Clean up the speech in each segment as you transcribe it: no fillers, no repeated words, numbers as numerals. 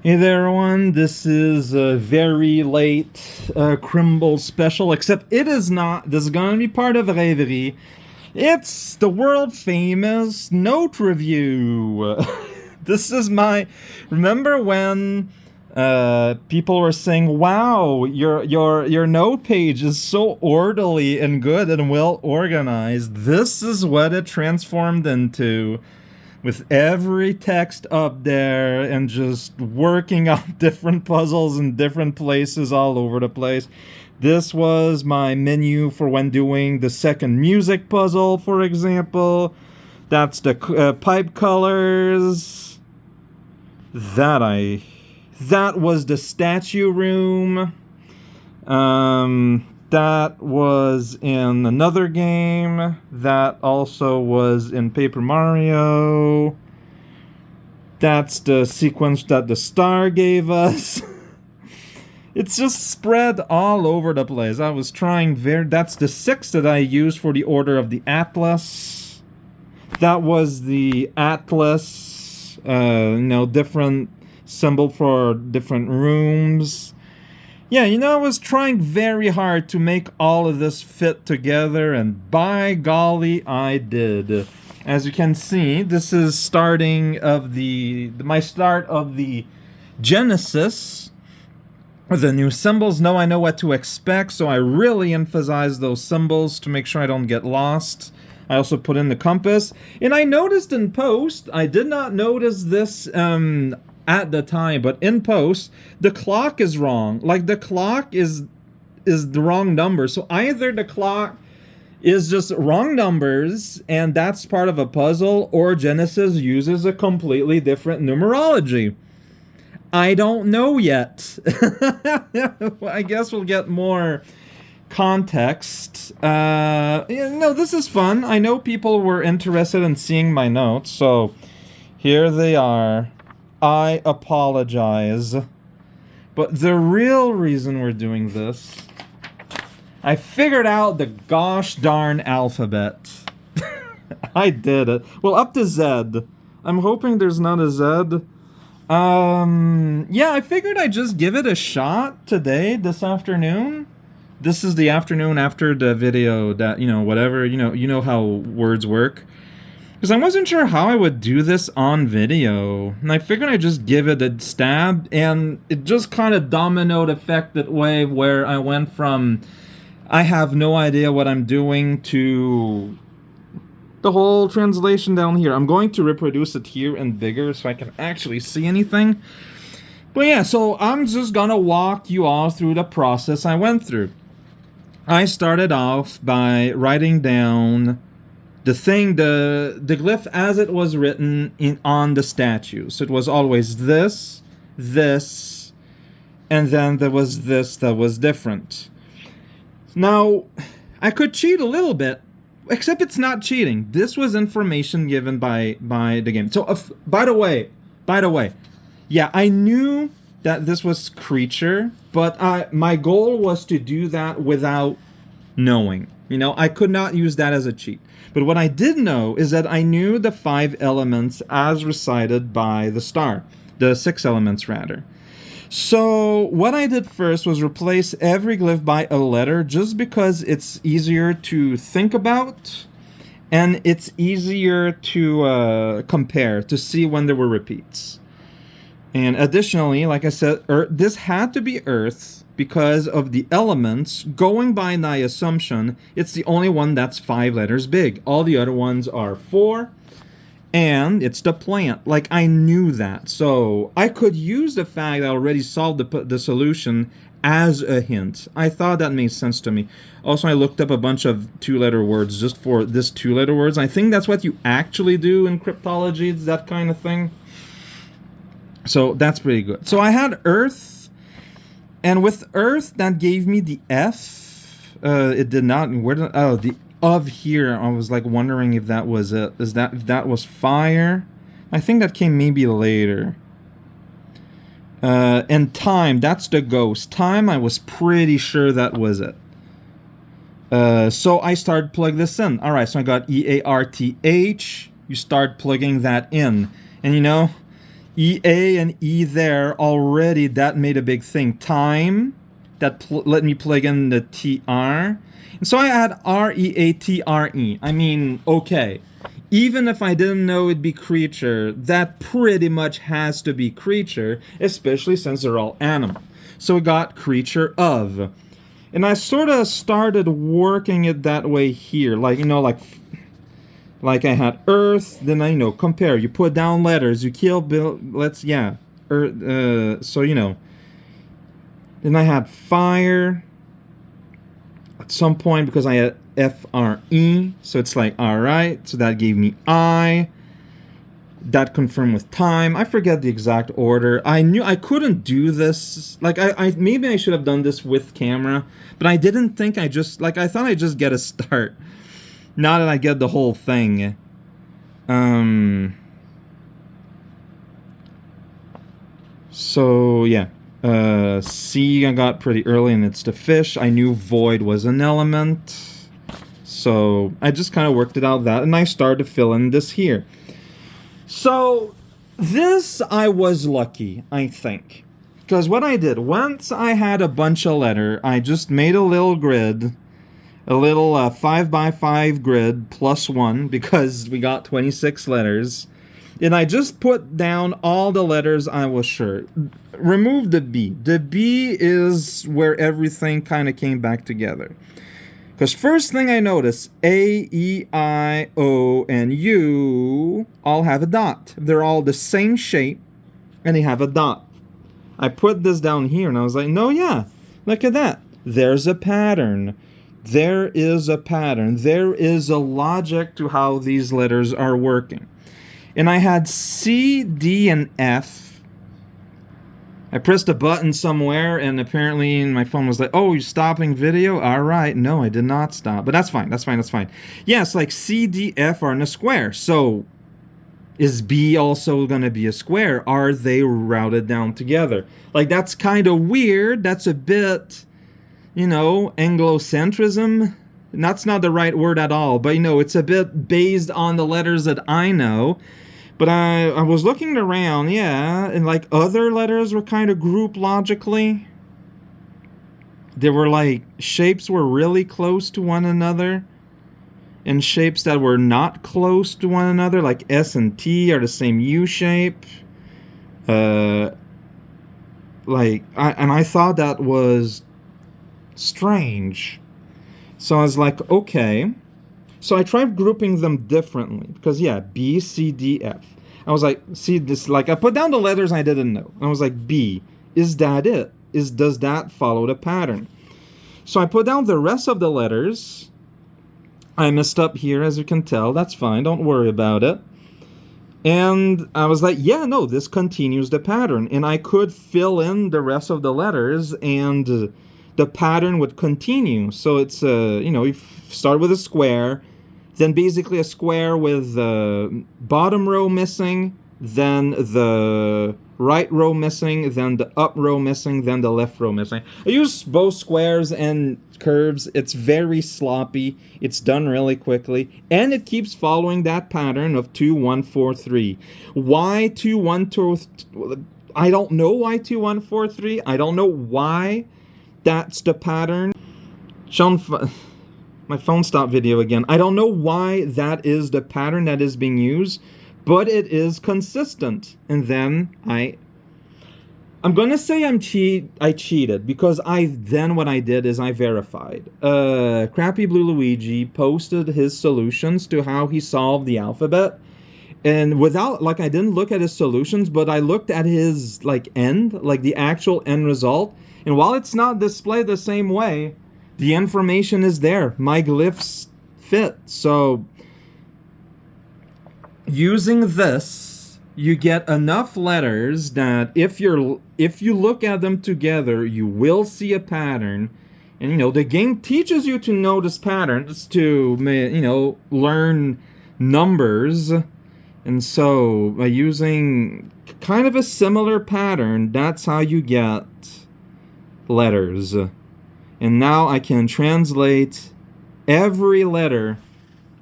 Hey there, everyone. This is a very late Crimble special, except it is not. This is going to be part of Reverie. It's the world famous note review. This is my. Remember when people were saying, "Wow, your note page is so orderly and good and well organized." This is what it transformed into, with every text up there and just working on different puzzles in different places all over the place. This was my menu for when doing the second music puzzle, for example. That's the pipe colors. That was the statue room. That was in another game. That also was in Paper Mario. That's the sequence that the star gave us. It's just spread all over the place. I was trying That's the 6 that I used for the Order of the Atlas. That was the Atlas, different symbol for different rooms. Yeah, I was trying very hard to make all of this fit together, and by golly, I did. As you can see, this is my start of the Genesis. The new symbols. Now I know what to expect, so I really emphasize those symbols to make sure I don't get lost. I also put in the compass, and I noticed in post, I did not notice this at the time, but in post, the clock is wrong. Like, the clock is the wrong number. So either the clock is just wrong numbers, and that's part of a puzzle, or Genesis uses a completely different numerology. I don't know yet. I guess we'll get more context. This is fun. I know people were interested in seeing my notes, so here they are. I apologize. But the real reason we're doing this, I figured out the gosh darn alphabet. I did it. Well, up to Z. I'm hoping there's not a Z. Yeah, I figured I'd just give it a shot today, this afternoon. This is the afternoon after the video that, whatever, you know how words work. Because I wasn't sure how I would do this on video. And I figured I'd just give it a stab. And it just kind of dominoed effected way where I went from I have no idea what I'm doing to the whole translation down here. I'm going to reproduce it here and bigger so I can actually see anything. But yeah, so I'm just gonna walk you all through the process I went through. I started off by writing down the glyph as it was written on the statue. So it was always this, and then there was this that was different. Now, I could cheat a little bit, except it's not cheating. This was information given by the game. So, by the way, yeah, I knew that this was creature, but my goal was to do that without knowing. I could not use that as a cheat. But what I did know is that I knew the 5 elements as recited by the star. The 6 elements, rather. So what I did first was replace every glyph by a letter, just because it's easier to think about, and it's easier to compare, to see when there were repeats. And additionally, like I said, this had to be Earth, because of the elements. Going by my assumption, it's the only one that's 5 letters big. All the other ones are 4, and it's the plant. Like, I knew that. So I could use the fact that I already solved the solution as a hint. I thought that made sense to me. Also, I looked up a bunch of 2-letter words just for this 2-letter words. I think that's what you actually do in cryptology. It's that kind of thing. So that's pretty good. So I had Earth. And with Earth, that gave me the F. It did not. The of here? I was like wondering if that was it. If that was fire? I think that came maybe later. And time, that's the ghost. Time, I was pretty sure that was it. So I started plugging this in. All right, so I got EARTH. You start plugging that in, and E A and E there already. That made a big thing. Time. That let me plug in the TR. And so I add REATRE. I mean, okay. Even if I didn't know it'd be creature, that pretty much has to be creature, especially since they're all animal. So we got creature of. And I sort of started working it that way here. Like, you know, like I had Earth, then I, you know, compare. You put down letters, you kill Bill, so, you know. Then I had fire at some point because I had FRE. So it's like, all right. So that gave me I. That confirmed with time. I forget the exact order. I knew I couldn't do this. Like, I maybe I should have done this with camera, but I didn't think I thought I'd just get a start. Now that I get the whole thing. So, yeah. C I got pretty early, and it's the fish. I knew void was an element. So, I just kind of worked it out that, and I started to fill in this here. So, this I was lucky, I think. Because what I did, once I had a bunch of letter, I just made a little grid. A little 5x5 grid plus 1 because we got 26 letters. And I just put down all the letters I was sure. Remove the B. The B is where everything kind of came back together. Because first thing I noticed, A, E, I, O, and U all have a dot. They're all the same shape, and they have a dot. I put this down here, and I was like, no, yeah, look at that. There's a pattern. There is a pattern. There is a logic to how these letters are working. And I had C, D, and F. I pressed a button somewhere, and apparently my phone was like, oh, you're stopping video? All right. No, I did not stop. But that's fine. That's fine. That's fine. Yes, like C, D, F are in a square. So is B also going to be a square? Are they routed down together? Like, that's kind of weird. That's a bit, you know, Anglocentrism. That's not the right word at all. But, you know, it's a bit based on the letters that I know. But I was looking around, yeah, and like other letters were kind of grouped logically. There were like shapes were really close to one another, and shapes that were not close to one another, like S and T are the same U shape. I thought that was strange. So I was like, okay. So I tried grouping them differently because, yeah, B, C, D, F. I was like, see, this, like, I put down the letters I didn't know. I was like, B, is that it? Does that follow the pattern? So I put down the rest of the letters. I messed up here, as you can tell. That's fine. Don't worry about it. And I was like, yeah, no, this continues the pattern. And I could fill in the rest of the letters and the pattern would continue. So it's, you know, you start with a square, then basically a square with the bottom row missing, then the right row missing, then the up row missing, then the left row missing. I use both squares and curves. It's very sloppy. It's done really quickly. And it keeps following that pattern of 2, 1, 4, 3. Why 2, 1, 2, I don't know why 2, 1, 4, 3. I don't know why that's the pattern. Sean, my phone stopped video again. I don't know why that is the pattern that is being used, but it is consistent. And then I'm gonna say I cheated because what I did is I verified. Crappy Blue Luigi posted his solutions to how he solved the alphabet. And without, like, I didn't look at his solutions, but I looked at his, like, the actual end result. And while it's not displayed the same way, the information is there. My glyphs fit. So, using this, you get enough letters that if you look at them together, you will see a pattern. And, you know, the game teaches you to notice patterns to, you know, learn numbers. And so, by using kind of a similar pattern, that's how you get letters. And now I can translate every letter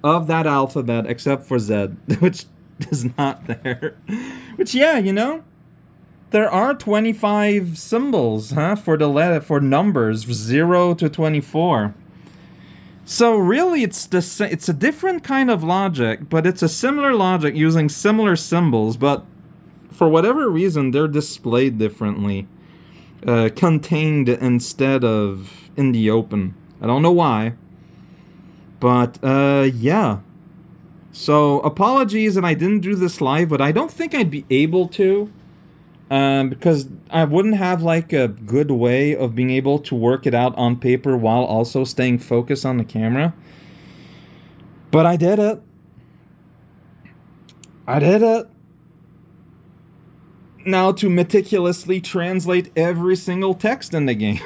of that alphabet except for Z, which is not there. Which, yeah, you know, there are 25 symbols, huh, for the letter, for numbers 0 to 24. So really, it's a different kind of logic, but it's a similar logic using similar symbols, but for whatever reason, they're displayed differently, contained instead of in the open. I don't know why, but yeah. So apologies that I didn't do this live, but I don't think I'd be able to. Because I wouldn't have like a good way of being able to work it out on paper while also staying focused on the camera. But I did it. I did it. Now to meticulously translate every single text in the game.